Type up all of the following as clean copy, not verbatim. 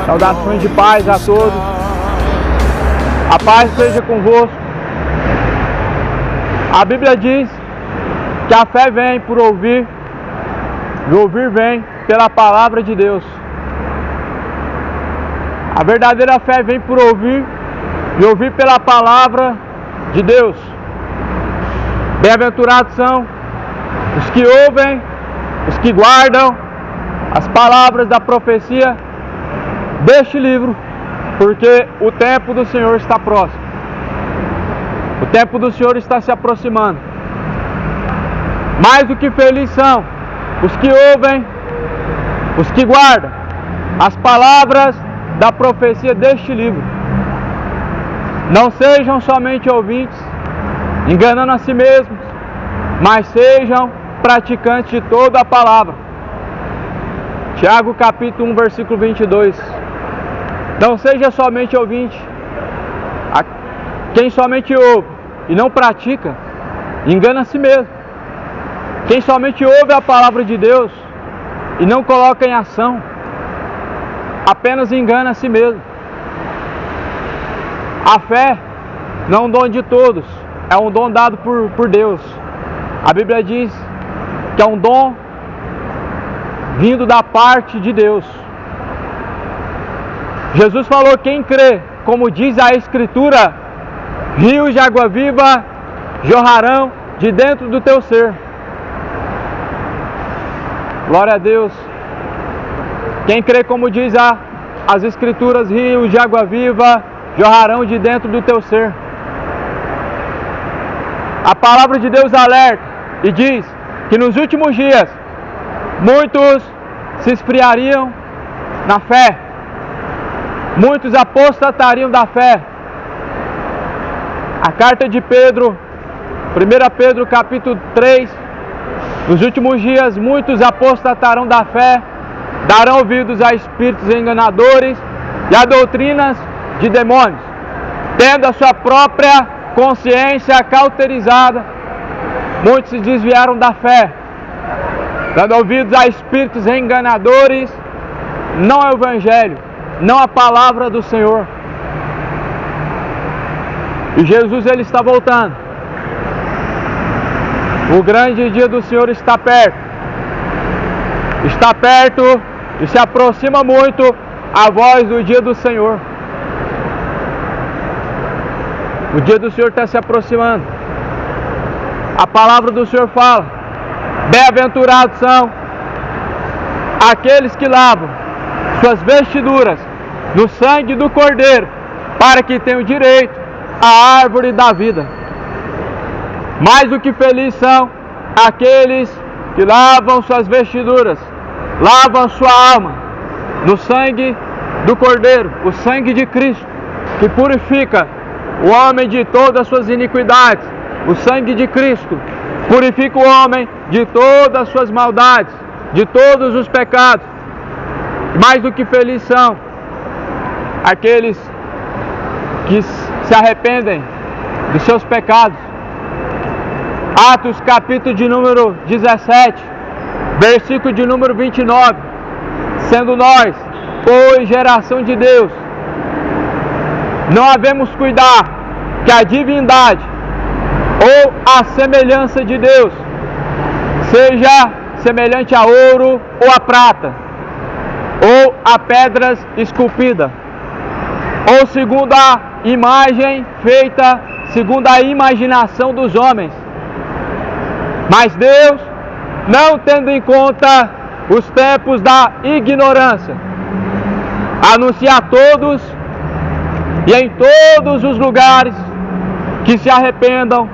Saudações de paz a todos. A paz seja convosco. A Bíblia diz que a fé vem por ouvir, e ouvir vem pela palavra de Deus. A verdadeira fé vem por ouvir, e ouvir pela palavra de Deus. Bem-aventurados são os que ouvem, os que guardam as palavras da profecia deste livro, porque o tempo do Senhor está próximo. O tempo do Senhor está se aproximando. Mais do que felizes são os que ouvem, os que guardam as palavras da profecia deste livro. Não sejam somente ouvintes, enganando a si mesmos, mas sejam praticantes de toda a palavra. Tiago capítulo 1, versículo 22. Não seja somente ouvinte. Quem somente ouve e não pratica, engana a si mesmo. Quem somente ouve a palavra de Deus e não coloca em ação, apenas engana a si mesmo. A fé não é um dom de todos, é um dom dado por Deus. A Bíblia diz que é um dom vindo da parte de Deus. Jesus falou: quem crê, como diz a Escritura, rios de água viva jorrarão de dentro do teu ser. Glória a Deus. Quem crê, como diz as Escrituras, rios de água viva jorrarão de dentro do teu ser. A palavra de Deus alerta e diz que nos últimos dias muitos se esfriariam na fé, muitos apostatariam da fé. A carta de Pedro, 1 Pedro capítulo 3, nos últimos dias muitos apostatarão da fé, darão ouvidos a espíritos enganadores e a doutrinas de demônios, tendo a sua própria consciência cauterizada. Muitos se desviaram da fé, dando ouvidos a espíritos enganadores, não é o Evangelho, não a palavra do Senhor. E Jesus, ele está voltando. O grande dia do Senhor está perto. Está perto e se aproxima muito a voz do dia do Senhor. O dia do Senhor está se aproximando. A palavra do Senhor fala: bem-aventurados são aqueles que lavam suas vestiduras no sangue do Cordeiro, para que tenham direito à árvore da vida. Mais do que felizes são aqueles que lavam suas vestiduras, lavam sua alma no sangue do Cordeiro, o sangue de Cristo, que purifica o homem de todas as suas iniquidades. O sangue de Cristo purifica o homem de todas as suas maldades, de todos os pecados. Mais do que felizes são aqueles que se arrependem dos seus pecados. Atos capítulo de número 17, versículo de número 29. Sendo nós, pois, geração de Deus, não havemos cuidar que a divindade ou a semelhança de Deus seja semelhante a ouro ou a prata, ou a pedras esculpidas, ou segundo a imagem feita segundo a imaginação dos homens. Mas Deus, não tendo em conta os tempos da ignorância, anuncia a todos e em todos os lugares que se arrependam,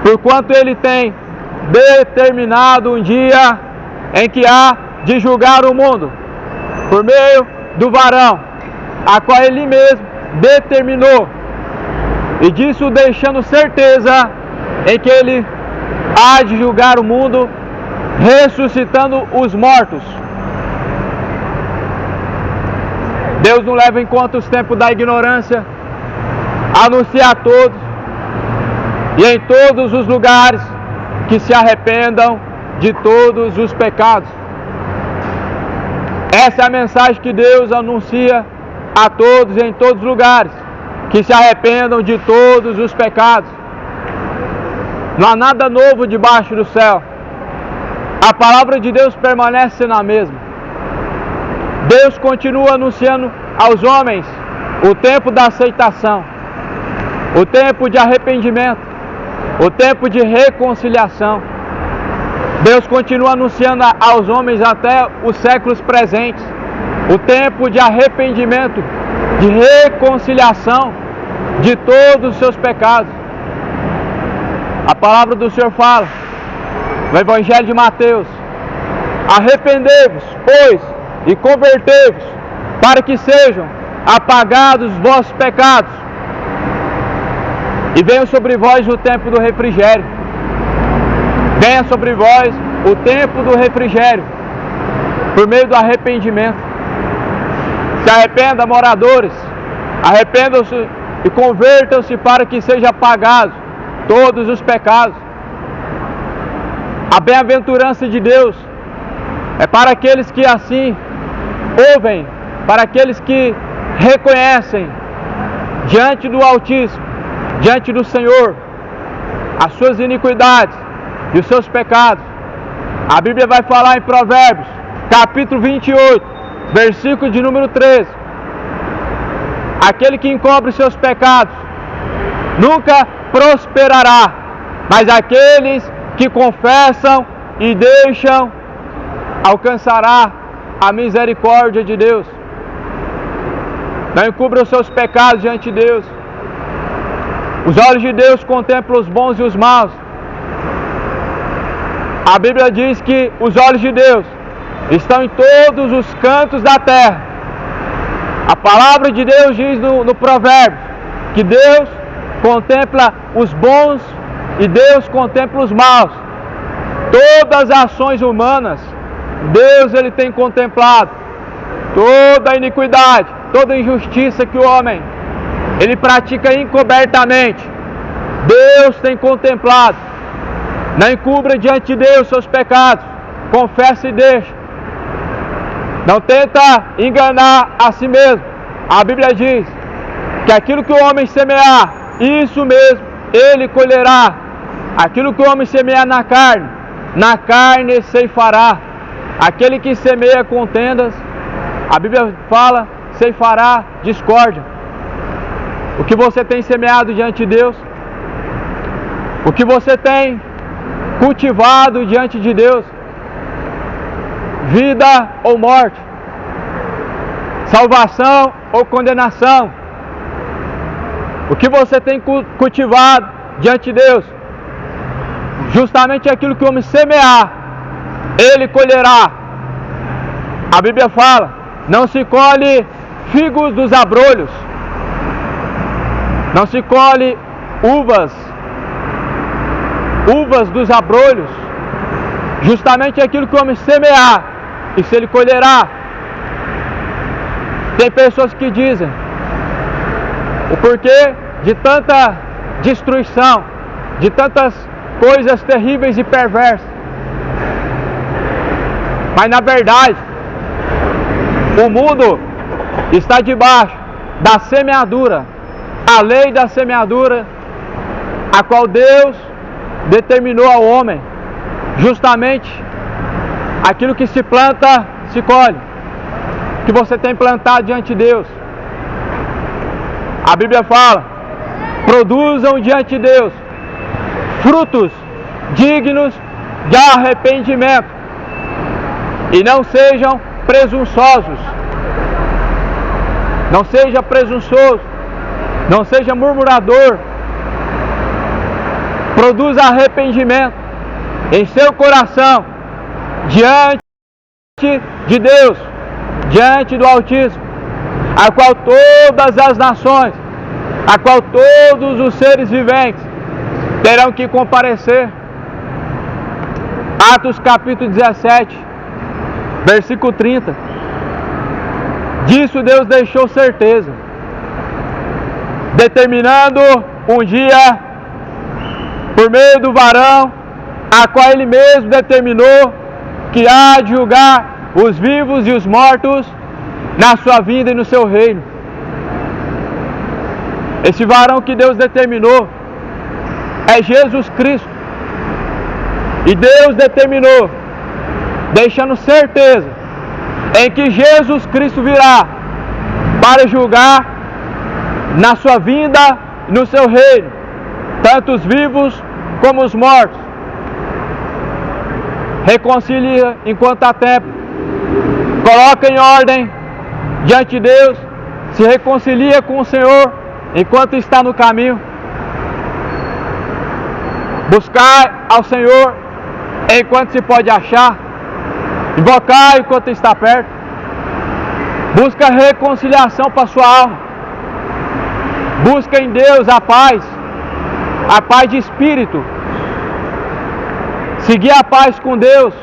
porquanto Ele tem determinado um dia em que há de julgar o mundo, por meio do varão, a qual Ele mesmo determinou, e disso deixando certeza em que Ele há de julgar o mundo, ressuscitando os mortos. Deus não leva em conta os tempos da ignorância, anuncia a todos e em todos os lugares que se arrependam de todos os pecados. Essa é a mensagem que Deus anuncia a todos em todos os lugares, que se arrependam de todos os pecados. Não há nada novo debaixo do céu. A palavra de Deus permanece na mesma. Deus continua anunciando aos homens o tempo da aceitação, o tempo de arrependimento, o tempo de reconciliação. Deus continua anunciando aos homens até os séculos presentes o tempo de arrependimento, de reconciliação de todos os seus pecados. A palavra do Senhor fala no Evangelho de Mateus: arrependei-vos, pois, e convertei-vos, para que sejam apagados os vossos pecados, e venha sobre vós o tempo do refrigério. Venha sobre vós o tempo do refrigério, por meio do arrependimento. Se arrependa, moradores, arrependam-se e convertam-se para que sejam apagados todos os pecados. A bem-aventurança de Deus é para aqueles que assim ouvem, para aqueles que reconhecem diante do Altíssimo, diante do Senhor, as suas iniquidades e os seus pecados. A Bíblia vai falar em Provérbios, capítulo 28, versículo de número 13. Aquele que encobre seus pecados nunca prosperará, mas aqueles que confessam e deixam alcançará a misericórdia de Deus. Não encubra os seus pecados diante de Deus. Os olhos de Deus contemplam os bons e os maus. A Bíblia diz que os olhos de Deus estão em todos os cantos da terra. A palavra de Deus diz no Provérbio que Deus contempla os bons e Deus contempla os maus. Todas as ações humanas, Deus ele tem contemplado. Toda a iniquidade, toda a injustiça que o homem ele pratica encobertamente, Deus tem contemplado. Não encubra diante de Deus seus pecados, confessa e deixa. Não tenta enganar a si mesmo. A Bíblia diz que aquilo que o homem semear, isso mesmo ele colherá. Aquilo que o homem semear na carne ceifará. Aquele que semeia contendas, a Bíblia fala, ceifará discórdia. O que você tem semeado diante de Deus, o que você tem cultivado diante de Deus, vida ou morte, salvação ou condenação, o que você tem cultivado diante de Deus, justamente aquilo que o homem semear, ele colherá. A Bíblia fala, não se colhe figos dos abrolhos, não se colhe uvas dos abrolhos, justamente aquilo que o homem semear, isso ele colherá. Tem pessoas que dizem o porquê de tanta destruição, de tantas coisas terríveis e perversas, mas na verdade o mundo está debaixo da semeadura, a lei da semeadura, a qual Deus determinou ao homem. Justamente aquilo que se planta, se colhe. O que você tem plantado diante de Deus. A Bíblia fala, produzam diante de Deus frutos dignos de arrependimento, e não sejam presunçosos. Não seja presunçoso, não seja murmurador. Produza arrependimento em seu coração diante de Deus, diante do Altíssimo, a qual todas as nações, a qual todos os seres viventes terão que comparecer. Atos capítulo 17, versículo 30. Disso Deus deixou certeza, determinando um dia, por meio do varão, a qual Ele mesmo determinou, que há de julgar os vivos e os mortos na sua vinda e no seu reino. Esse varão que Deus determinou é Jesus Cristo. E Deus determinou, deixando certeza em que Jesus Cristo virá para julgar na sua vinda e no seu reino, tanto os vivos como os mortos. Reconcilia enquanto há tempo, coloca em ordem diante de Deus, se reconcilia com o Senhor enquanto está no caminho. Buscar ao Senhor enquanto se pode achar, invocar enquanto está perto. Busca reconciliação para a sua alma. Busca em Deus a paz de espírito. Seguir a paz com Deus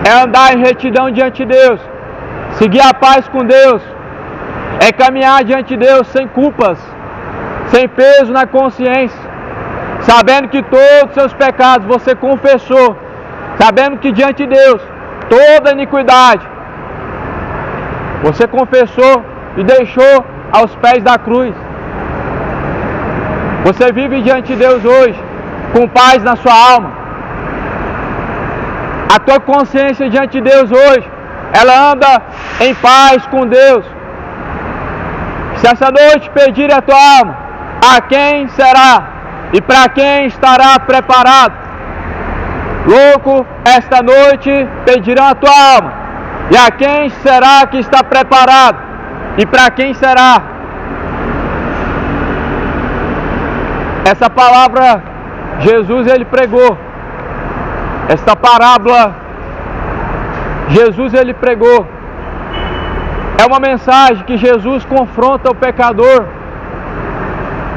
é andar em retidão diante de Deus. Seguir a paz com Deus é caminhar diante de Deus sem culpas, sem peso na consciência, sabendo que todos os seus pecados você confessou, sabendo que diante de Deus toda iniquidade você confessou e deixou aos pés da cruz. Você vive diante de Deus hoje com paz na sua alma. A tua consciência diante de Deus hoje, ela anda em paz com Deus. Se essa noite pedir a tua alma, a quem será e para quem estará preparado? Louco, esta noite pedirão a tua alma, e a quem será que está preparado e para quem será? Essa palavra Jesus ele pregou, esta parábola Jesus ele pregou, é uma mensagem que Jesus confronta o pecador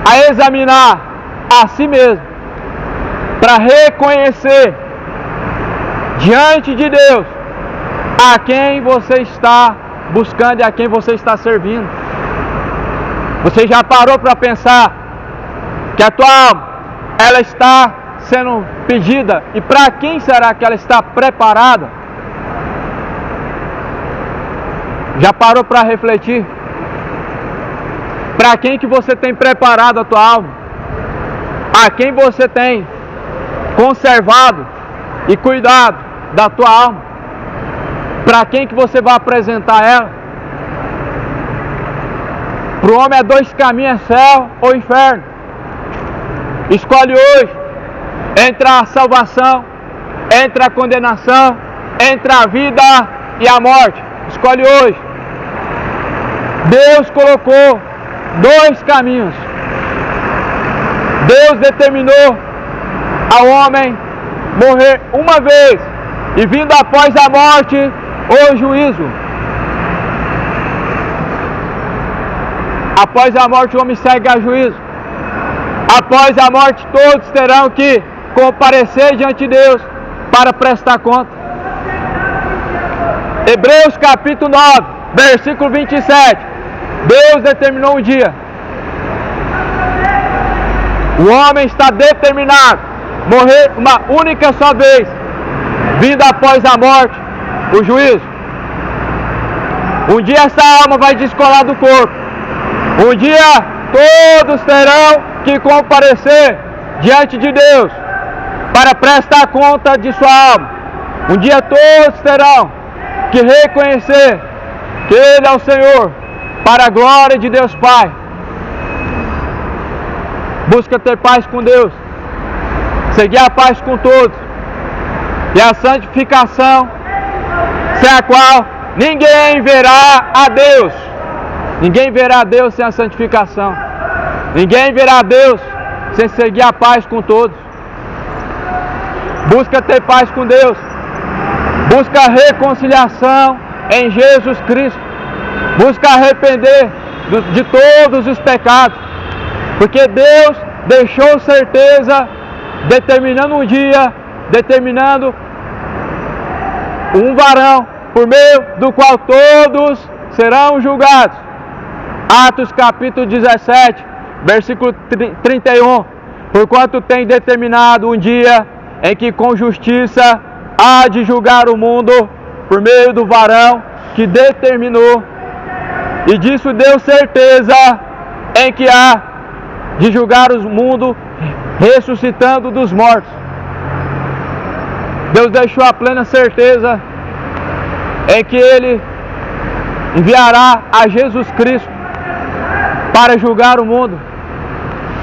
a examinar a si mesmo, para reconhecer diante de Deus a quem você está buscando e a quem você está servindo. Você já parou para pensar que a tua alma ela está sendo pedida e para quem será que ela está preparada? Já parou para refletir? Para quem que você tem preparado a tua alma? A quem você tem conservado e cuidado da tua alma? Para quem que você vai apresentar ela? Para o homem é dois caminhos, é céu ou inferno. Escolhe hoje entre a salvação, entre a condenação, entre a vida e a morte. Escolhe hoje. Deus colocou dois caminhos. Deus determinou ao homem morrer uma vez e vindo após a morte o juízo. Após a morte o homem segue a juízo. Após a morte todos terão que comparecer diante de Deus para prestar conta. Hebreus capítulo 9, versículo 27. Deus determinou um dia. O homem está determinado a morrer uma única só vez, vindo após a morte o juízo. Um dia essa alma vai descolar do corpo. Um dia todos terão que comparecer diante de Deus para prestar conta de sua alma. Um dia todos terão que reconhecer que Ele é o Senhor, para a glória de Deus Pai. Busca ter paz com Deus, seguir a paz com todos, e a santificação, sem a qual ninguém verá a Deus. Ninguém verá a Deus sem a santificação. Ninguém verá a Deus sem seguir a paz com todos. Busca ter paz com Deus. Busca reconciliação em Jesus Cristo. Busca arrepender de todos os pecados. Porque Deus deixou certeza, determinando um dia, determinando um varão, por meio do qual todos serão julgados. Atos capítulo 17, versículo 31. Porquanto tem determinado um dia em que com justiça há de julgar o mundo por meio do varão que determinou, e disso deu certeza em que há de julgar o mundo ressuscitando dos mortos. Deus deixou a plena certeza em que Ele enviará a Jesus Cristo para julgar o mundo.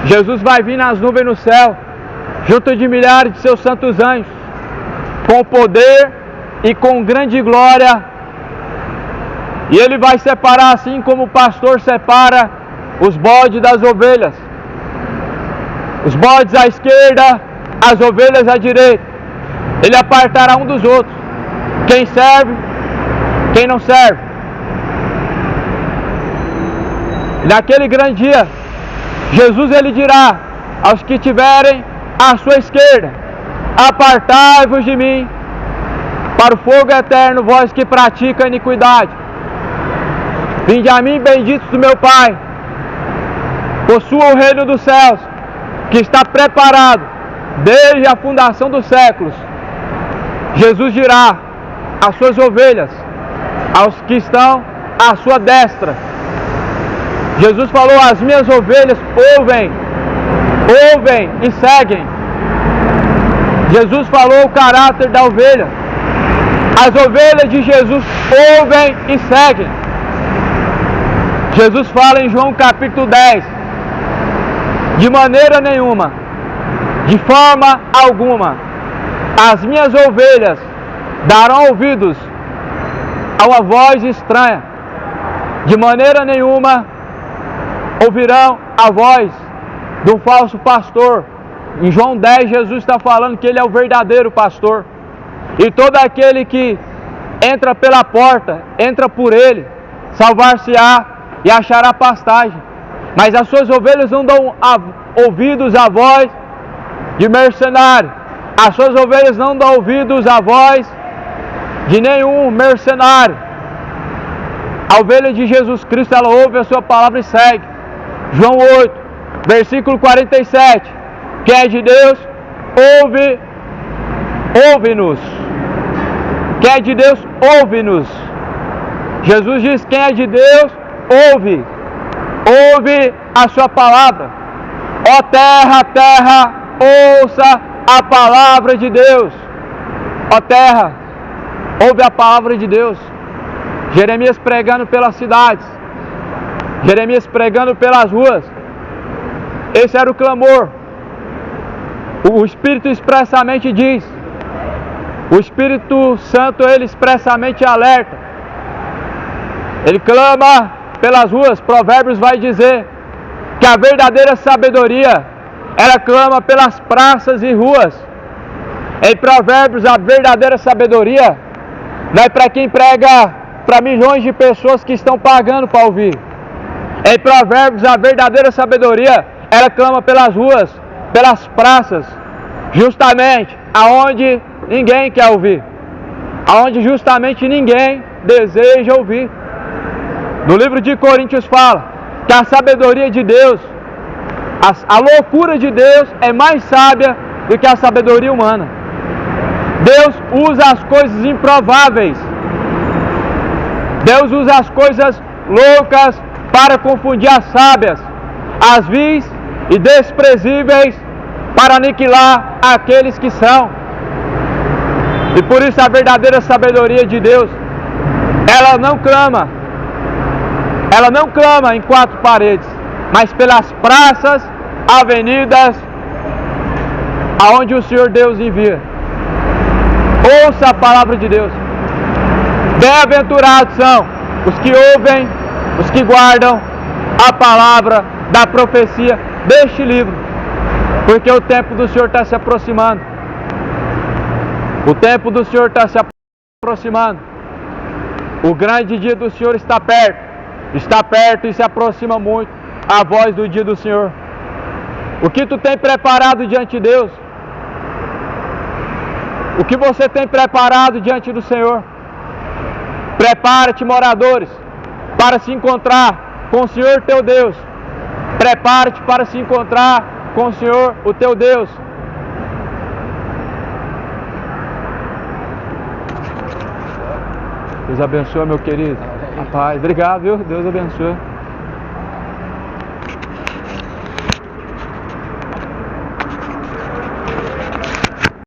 Jesus vai vir nas nuvens no céu, junto de milhares de seus santos anjos, com poder e com grande glória. E Ele vai separar, assim como o pastor separa os bodes das ovelhas. Os bodes à esquerda, as ovelhas à direita. Ele apartará um dos outros. Quem serve, quem não serve. Naquele grande dia, Jesus Ele dirá aos que tiverem à sua esquerda: apartai-vos de mim, para o fogo eterno, vós que praticam iniquidade. Vinde a mim, benditos do meu Pai, possua o reino dos céus, que está preparado desde a fundação dos séculos. Jesus dirá às suas ovelhas, aos que estão à sua destra. Jesus falou: as minhas ovelhas ouvem e seguem. Jesus falou o caráter da ovelha. As ovelhas de Jesus ouvem e seguem. Jesus fala em João capítulo 10: de maneira nenhuma, de forma alguma, as minhas ovelhas darão ouvidos a uma voz estranha. De maneira nenhuma ouvirão a voz de um falso pastor. Em João 10, Jesus está falando que Ele é o verdadeiro pastor. E todo aquele que entra pela porta, entra por Ele, salvar-se-á e achará pastagem. Mas as suas ovelhas não dão ouvidos à voz de mercenário. As suas ovelhas não dão ouvidos à voz de nenhum mercenário. A ovelha de Jesus Cristo, ela ouve a sua palavra e segue. João 8, versículo 47. Quem é de Deus, ouve-nos. Quem é de Deus, ouve-nos. Jesus diz: quem é de Deus, ouve a sua palavra. Ó terra, terra, ouça a palavra de Deus. Ó terra, ouve a palavra de Deus. Jeremias pregando pelas cidades, Jeremias pregando pelas ruas. Esse era o clamor. O Espírito expressamente diz, o Espírito Santo, ele expressamente alerta. Ele clama pelas ruas. Provérbios vai dizer que a verdadeira sabedoria, ela clama pelas praças e ruas. Em Provérbios, a verdadeira sabedoria não é para quem prega para milhões de pessoas que estão pagando para ouvir. Em Provérbios, a verdadeira sabedoria, ela clama pelas ruas, pelas praças, justamente aonde ninguém quer ouvir, aonde justamente ninguém deseja ouvir. No livro de Coríntios fala que a sabedoria de Deus, a loucura de Deus é mais sábia do que a sabedoria humana. Deus usa as coisas improváveis, Deus usa as coisas loucas para confundir as sábias, as vis e desprezíveis para aniquilar aqueles que são. E por isso a verdadeira sabedoria de Deus, ela não clama em quatro paredes, mas pelas praças, avenidas, aonde o Senhor Deus envia. Ouça a palavra de Deus. Bem-aventurados são os que ouvem, os que guardam a palavra da profecia deste livro, porque o tempo do Senhor está se aproximando. O tempo do Senhor está se aproximando. O grande dia do Senhor está perto e se aproxima muito a voz do dia do Senhor. O que tu tem preparado diante de Deus? O que você tem preparado diante do Senhor? Prepara-te, moradores, para se encontrar com o Senhor teu Deus. Prepara-te para se encontrar com o Senhor, o teu Deus. Deus abençoe, meu querido. A paz. Obrigado, viu? Deus abençoe.